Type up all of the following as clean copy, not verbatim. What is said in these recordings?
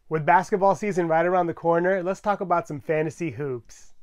With basketball season right around the corner, let's talk about some fantasy hoops.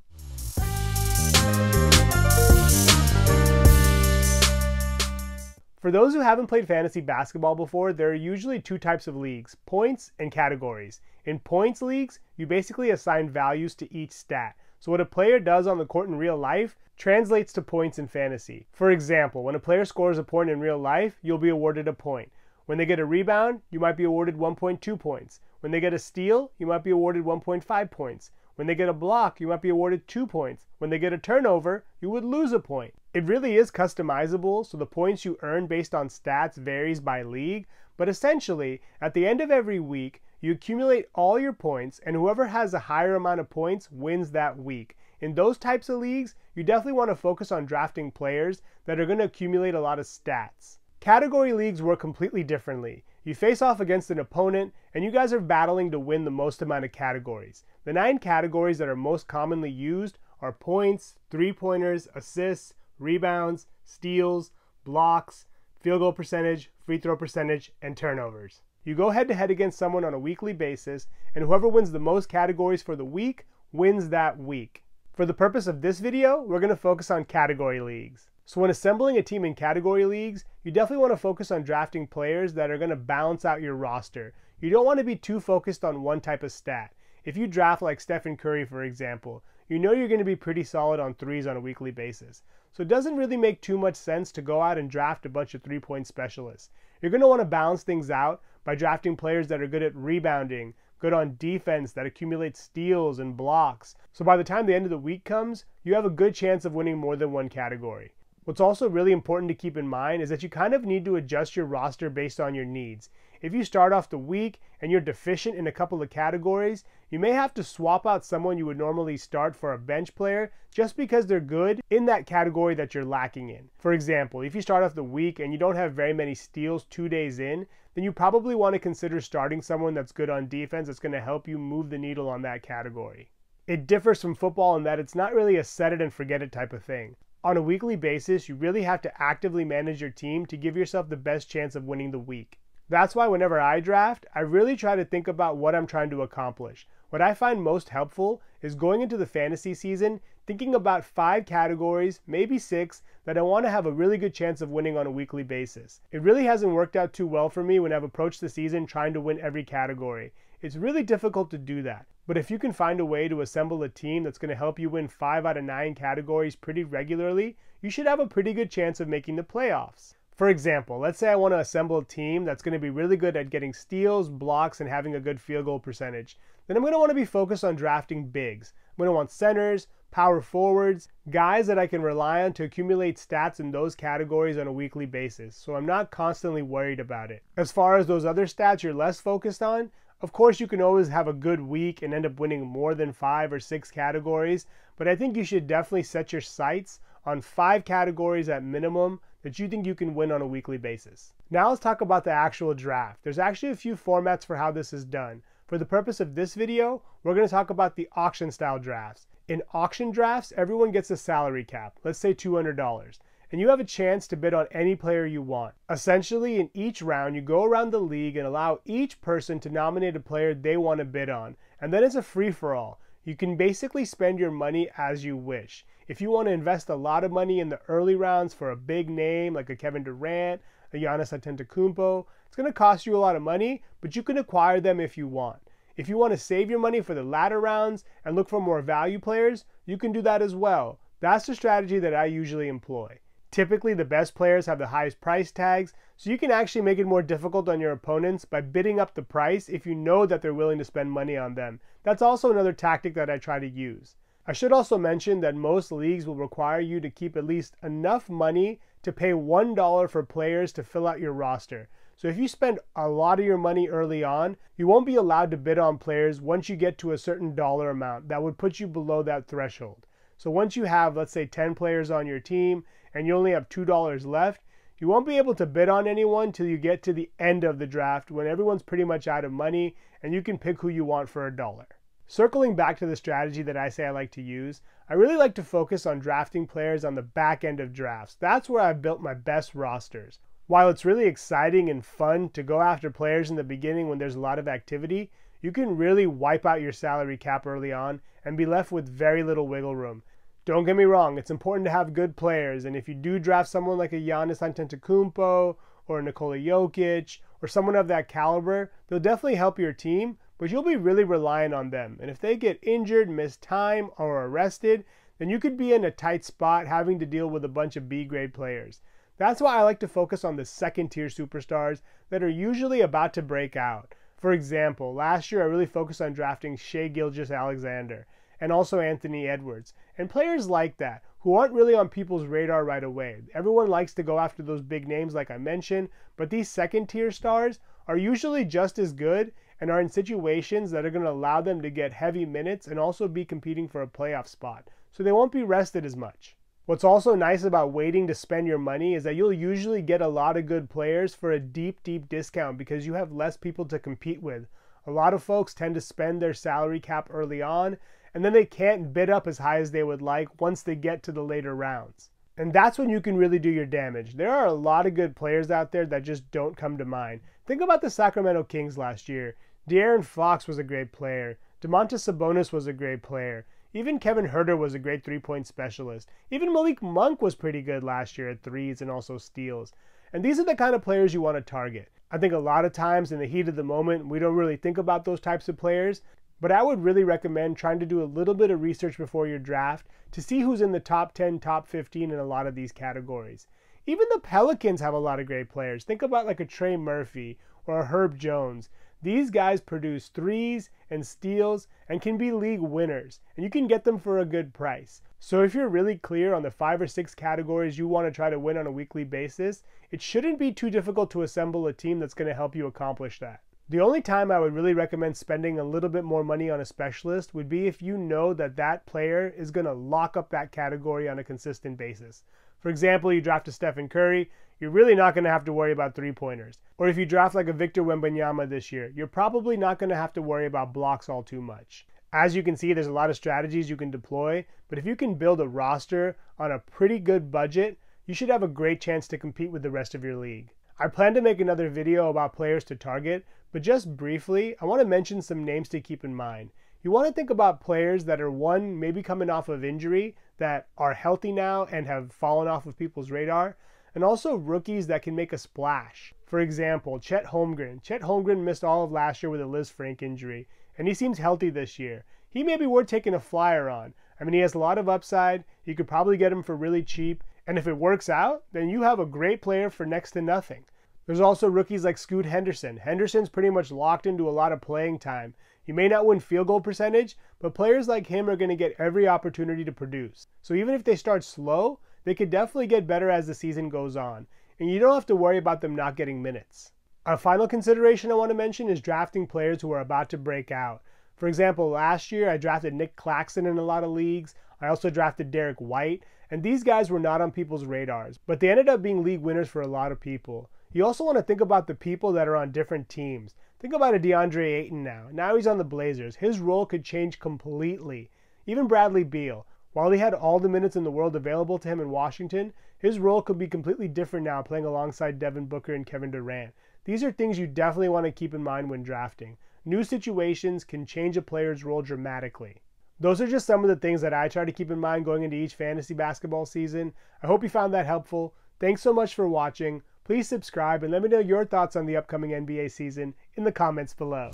For those who haven't played fantasy basketball before, there are usually two types of leagues, points and categories. In points leagues, you basically assign values to each stat. So what a player does on the court in real life translates to points in fantasy. For example, when a player scores a point in real life, you'll be awarded a point. When they get a rebound, you might be awarded 1.2 points. When they get a steal, you might be awarded 1.5 points. When they get a block, you might be awarded 2 points. When they get a turnover, you would lose a point. It really is customizable, so the points you earn based on stats varies by league, but essentially, at the end of every week, you accumulate all your points, and whoever has a higher amount of points wins that week. In those types of leagues, you definitely want to focus on drafting players that are going to accumulate a lot of stats. Category leagues work completely differently. You face off against an opponent, and you guys are battling to win the most amount of categories. The 9 categories that are most commonly used are points, three-pointers, assists, rebounds, steals, blocks, field goal percentage, free throw percentage, and turnovers. You go head-to-head against someone on a weekly basis, and whoever wins the most categories for the week wins that week. For the purpose of this video, we're going to focus on category leagues. So when assembling a team in category leagues, you definitely want to focus on drafting players that are going to balance out your roster. You don't want to be too focused on one type of stat. If you draft like Stephen Curry, for example, you know you're going to be pretty solid on threes on a weekly basis. So it doesn't really make too much sense to go out and draft a bunch of three-point specialists. You're going to want to balance things out by drafting players that are good at rebounding, good on defense, that accumulate steals and blocks. So by the time the end of the week comes, you have a good chance of winning more than one category. What's also really important to keep in mind is that you kind of need to adjust your roster based on your needs. If you start off the week and you're deficient in a couple of categories, you may have to swap out someone you would normally start for a bench player just because they're good in that category that you're lacking in. For example, if you start off the week and you don't have very many steals 2 days in, then you probably want to consider starting someone that's good on defense that's going to help you move the needle on that category. It differs from football in that it's not really a set it and forget it type of thing. On a weekly basis, you really have to actively manage your team to give yourself the best chance of winning the week. That's why whenever I draft, I really try to think about what I'm trying to accomplish. What I find most helpful is going into the fantasy season thinking about 5 categories, maybe 6, that I want to have a really good chance of winning on a weekly basis. It really hasn't worked out too well for me when I've approached the season trying to win every category. It's really difficult to do that. But if you can find a way to assemble a team that's going to help you win 5 out of 9 categories pretty regularly, you should have a pretty good chance of making the playoffs. For example, let's say I want to assemble a team that's going to be really good at getting steals, blocks, and having a good field goal percentage. Then I'm going to want to be focused on drafting bigs. I'm going to want centers, power forwards, guys that I can rely on to accumulate stats in those categories on a weekly basis, so I'm not constantly worried about it. As far as those other stats you're less focused on, of course you can always have a good week and end up winning more than 5 or 6 categories, but I think you should definitely set your sights on 5 categories at minimum that you think you can win on a weekly basis. Now let's talk about the actual draft. There's actually a few formats for how this is done. For the purpose of this video, we're going to talk about the auction style drafts. In auction drafts, everyone gets a salary cap, let's say $200, and you have a chance to bid on any player you want. Essentially, in each round, you go around the league and allow each person to nominate a player they want to bid on, and then it's a free-for-all. You can basically spend your money as you wish. If you want to invest a lot of money in the early rounds for a big name like a Kevin Durant, a Giannis Antetokounmpo, it's going to cost you a lot of money, but you can acquire them if you want. If you want to save your money for the latter rounds and look for more value players, you can do that as well. That's the strategy that I usually employ. Typically, the best players have the highest price tags, so you can actually make it more difficult on your opponents by bidding up the price if you know that they're willing to spend money on them. That's also another tactic that I try to use. I should also mention that most leagues will require you to keep at least enough money to pay $1 for players to fill out your roster. So if you spend a lot of your money early on, you won't be allowed to bid on players once you get to a certain dollar amount. That would put you below that threshold. So once you have, let's say, 10 players on your team and you only have $2 left, you won't be able to bid on anyone till you get to the end of the draft when everyone's pretty much out of money and you can pick who you want for $1. Circling back to the strategy that I say I like to use, I really like to focus on drafting players on the back end of drafts. That's where I've built my best rosters. While it's really exciting and fun to go after players in the beginning when there's a lot of activity, you can really wipe out your salary cap early on and be left with very little wiggle room. Don't get me wrong, it's important to have good players, and if you do draft someone like a Giannis Antetokounmpo or a Nikola Jokic or someone of that caliber, they'll definitely help your team, but you'll be really relying on them. And if they get injured, miss time, or arrested, then you could be in a tight spot having to deal with a bunch of B-grade players. That's why I like to focus on the second-tier superstars that are usually about to break out. For example, last year I really focused on drafting Shai Gilgeous-Alexander and also Anthony Edwards, and players like that who aren't really on people's radar right away. Everyone likes to go after those big names like I mentioned, but these second-tier stars are usually just as good and are in situations that are going to allow them to get heavy minutes and also be competing for a playoff spot, so they won't be rested as much. What's also nice about waiting to spend your money is that you'll usually get a lot of good players for a deep discount because you have less people to compete with. A lot of folks tend to spend their salary cap early on, and then they can't bid up as high as they would like once they get to the later rounds. And that's when you can really do your damage. There are a lot of good players out there that just don't come to mind. Think about the Sacramento Kings last year. De'Aaron Fox was a great player. Domantas Sabonis was a great player. Even Kevin Huerter was a great three-point specialist. Even Malik Monk was pretty good last year at threes and also steals. And these are the kind of players you want to target. I think a lot of times in the heat of the moment, we don't really think about those types of players, but I would really recommend trying to do a little bit of research before your draft to see who's in the top 10, top 15 in a lot of these categories. Even the Pelicans have a lot of great players. Think about like a Trey Murphy or a Herb Jones. These guys produce threes and steals and can be league winners, and you can get them for a good price. So if you're really clear on the 5 or 6 categories you want to try to win on a weekly basis, it shouldn't be too difficult to assemble a team that's going to help you accomplish that. The only time I would really recommend spending a little bit more money on a specialist would be if you know that that player is going to lock up that category on a consistent basis. For example, you draft a Stephen Curry, you're really not going to have to worry about three-pointers. Or if you draft like a Victor Wembanyama this year, you're probably not going to have to worry about blocks all too much. As you can see, there's a lot of strategies you can deploy, but if you can build a roster on a pretty good budget, you should have a great chance to compete with the rest of your league. I plan to make another video about players to target, but just briefly, I want to mention some names to keep in mind. You want to think about players that are one, maybe coming off of injury, that are healthy now and have fallen off of people's radar, and also rookies that can make a splash. For example, Chet Holmgren. Chet Holmgren missed all of last year with a Liz Frank injury, and he seems healthy this year. He may be worth taking a flyer on. I mean, he has a lot of upside, you could probably get him for really cheap, and if it works out, then you have a great player for next to nothing. There's also rookies like Scoot Henderson. Henderson's pretty much locked into a lot of playing time. He may not win field goal percentage, but players like him are going to get every opportunity to produce. So even if they start slow, they could definitely get better as the season goes on, and you don't have to worry about them not getting minutes. A final consideration I want to mention is drafting players who are about to break out. For example, last year I drafted Nick Claxton in a lot of leagues. I also drafted Derek White, and these guys were not on people's radars, but they ended up being league winners for a lot of people. You also want to think about the people that are on different teams. Think about a DeAndre Ayton now. Now he's on the Blazers. His role could change completely. Even Bradley Beal, while he had all the minutes in the world available to him in Washington, his role could be completely different now playing alongside Devin Booker and Kevin Durant. These are things you definitely want to keep in mind when drafting. New situations can change a player's role dramatically. Those are just some of the things that I try to keep in mind going into each fantasy basketball season. I hope you found that helpful. Thanks so much for watching. Please subscribe and let me know your thoughts on the upcoming NBA season in the comments below.